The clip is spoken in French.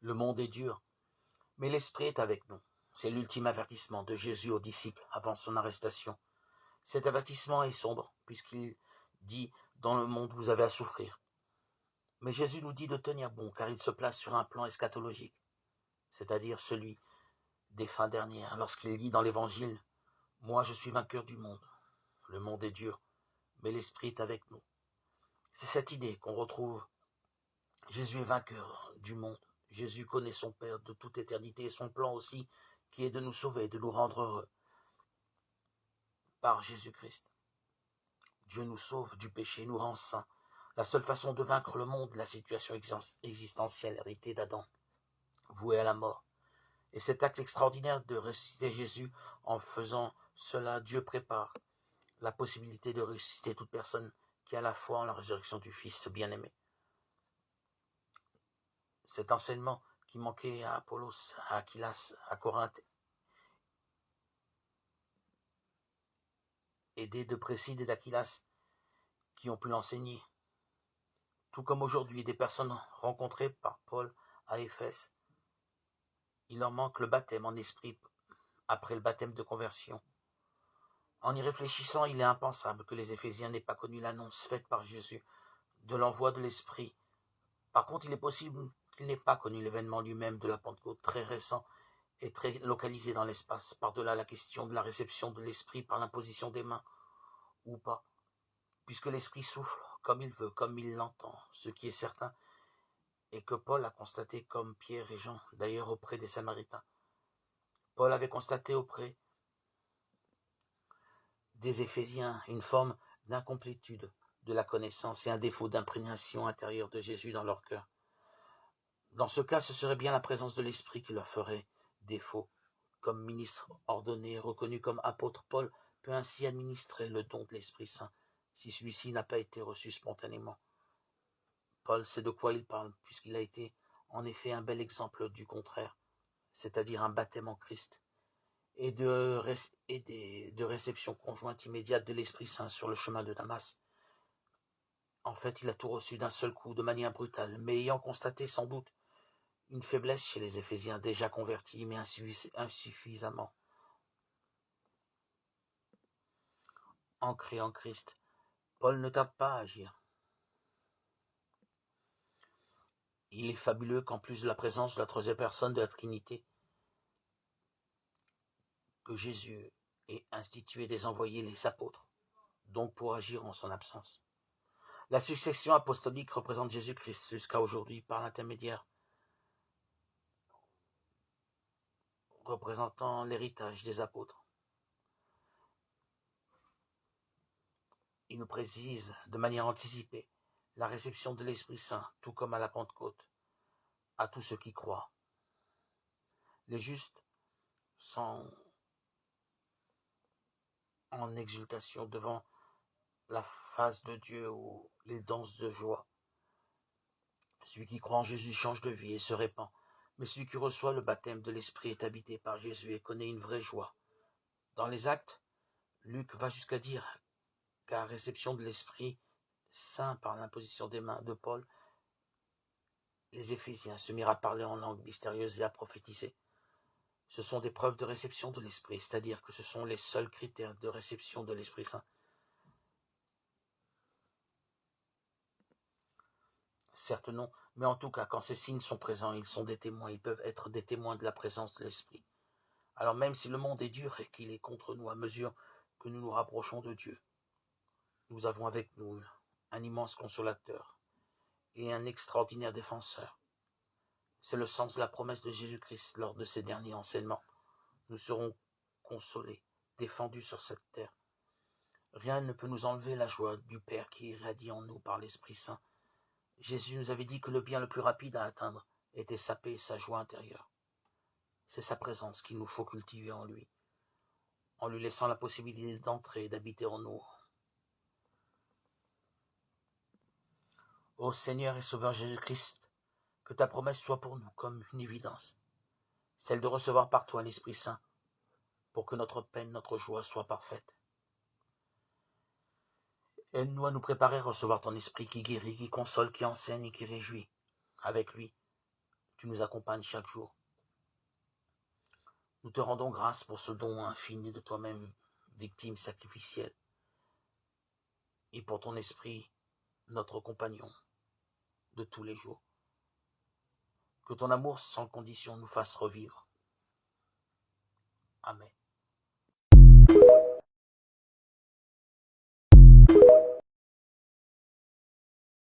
Le monde est dur, mais l'Esprit est avec nous. C'est l'ultime avertissement de Jésus aux disciples avant son arrestation. Cet avertissement est sombre, puisqu'il dit « Dans le monde, vous avez à souffrir ». Mais Jésus nous dit de tenir bon, car il se place sur un plan eschatologique, c'est-à-dire celui des fins dernières, lorsqu'il dit dans l'Évangile « Moi, je suis vainqueur du monde. Le monde est dur, mais l'Esprit est avec nous. » C'est cette idée qu'on retrouve. Jésus est vainqueur du monde. Jésus connaît son Père de toute éternité et son plan aussi, qui est de nous sauver, de nous rendre heureux par Jésus-Christ. Dieu nous sauve du péché, nous rend saints. La seule façon de vaincre le monde, la situation existentielle héritée d'Adam, vouée à la mort. Et cet acte extraordinaire de ressusciter Jésus, en faisant cela, Dieu prépare la possibilité de ressusciter toute personne qui a la foi en la résurrection du Fils bien-aimé. Cet enseignement qui manquait à Apollos, à Aquilas, à Corinthe, aidé de Préside et d'Aquilas, qui ont pu l'enseigner. Tout comme aujourd'hui, des personnes rencontrées par Paul à Éphèse. Il leur manque le baptême en esprit après le baptême de conversion. En y réfléchissant, il est impensable que les Éphésiens n'aient pas connu l'annonce faite par Jésus de l'envoi de l'Esprit. Par contre, il est possible qu'ils n'aient pas connu l'événement lui-même de la Pentecôte, très récent et très localisé dans l'espace, par-delà la question de la réception de l'Esprit par l'imposition des mains, ou pas, puisque l'Esprit souffle comme il veut, comme il l'entend. Ce qui est certain est que Paul a constaté, comme Pierre et Jean, d'ailleurs auprès des Samaritains. Paul avait constaté auprès des Éphésiens une forme d'incomplétude de la connaissance et un défaut d'imprégnation intérieure de Jésus dans leur cœur. Dans ce cas, ce serait bien la présence de l'Esprit qui leur ferait défaut. Comme ministre ordonné et reconnu comme apôtre, Paul peut ainsi administrer le don de l'Esprit Saint, si celui-ci n'a pas été reçu spontanément. Paul sait de quoi il parle, puisqu'il a été en effet un bel exemple du contraire, c'est-à-dire un baptême en Christ, et de réception conjointe immédiate de l'Esprit Saint sur le chemin de Damas. En fait, il a tout reçu d'un seul coup, de manière brutale, mais ayant constaté sans doute une faiblesse chez les Éphésiens déjà convertis, mais insuffisamment ancrés en Christ, Paul ne tarde pas à agir. Il est fabuleux qu'en plus de la présence de la troisième personne de la Trinité, que Jésus ait institué des envoyés, les apôtres, donc pour agir en son absence. La succession apostolique représente Jésus-Christ jusqu'à aujourd'hui par l'intermédiaire représentant l'héritage des apôtres. Il nous précise de manière anticipée la réception de l'Esprit Saint, tout comme à la Pentecôte, à tous ceux qui croient. Les justes sont en exultation devant la face de Dieu où ils dansent de joie. Celui qui croit en Jésus change de vie et se répand, mais celui qui reçoit le baptême de l'Esprit est habité par Jésus et connaît une vraie joie. Dans les Actes, Luc va jusqu'à dire qu'à réception de l'Esprit Saint par l'imposition des mains de Paul, les Éphésiens se mirent à parler en langue mystérieuse et à prophétiser. Ce sont des preuves de réception de l'Esprit, c'est-à-dire que ce sont les seuls critères de réception de l'Esprit Saint. Certes non, mais en tout cas, quand ces signes sont présents, ils sont des témoins, ils peuvent être des témoins de la présence de l'Esprit. Alors même si le monde est dur et qu'il est contre nous à mesure que nous nous rapprochons de Dieu, nous avons avec nous un immense consolateur et un extraordinaire défenseur. C'est le sens de la promesse de Jésus-Christ lors de ces derniers enseignements. Nous serons consolés, défendus sur cette terre. Rien ne peut nous enlever la joie du Père qui irradie en nous par l'Esprit Saint. Jésus nous avait dit que le bien le plus rapide à atteindre était sa paix et sa joie intérieure. C'est sa présence qu'il nous faut cultiver en lui, en lui laissant la possibilité d'entrer et d'habiter en nous. Ô Seigneur et Sauveur Jésus-Christ, que ta promesse soit pour nous comme une évidence, celle de recevoir par toi l'Esprit Saint, pour que notre peine, notre joie soit parfaite. Aide-nous à nous préparer à recevoir ton Esprit qui guérit, qui console, qui enseigne et qui réjouit. Avec lui, tu nous accompagnes chaque jour. Nous te rendons grâce pour ce don infini de toi-même, victime sacrificielle, et pour ton esprit, notre compagnon de tous les jours. Que ton amour sans condition nous fasse revivre. Amen.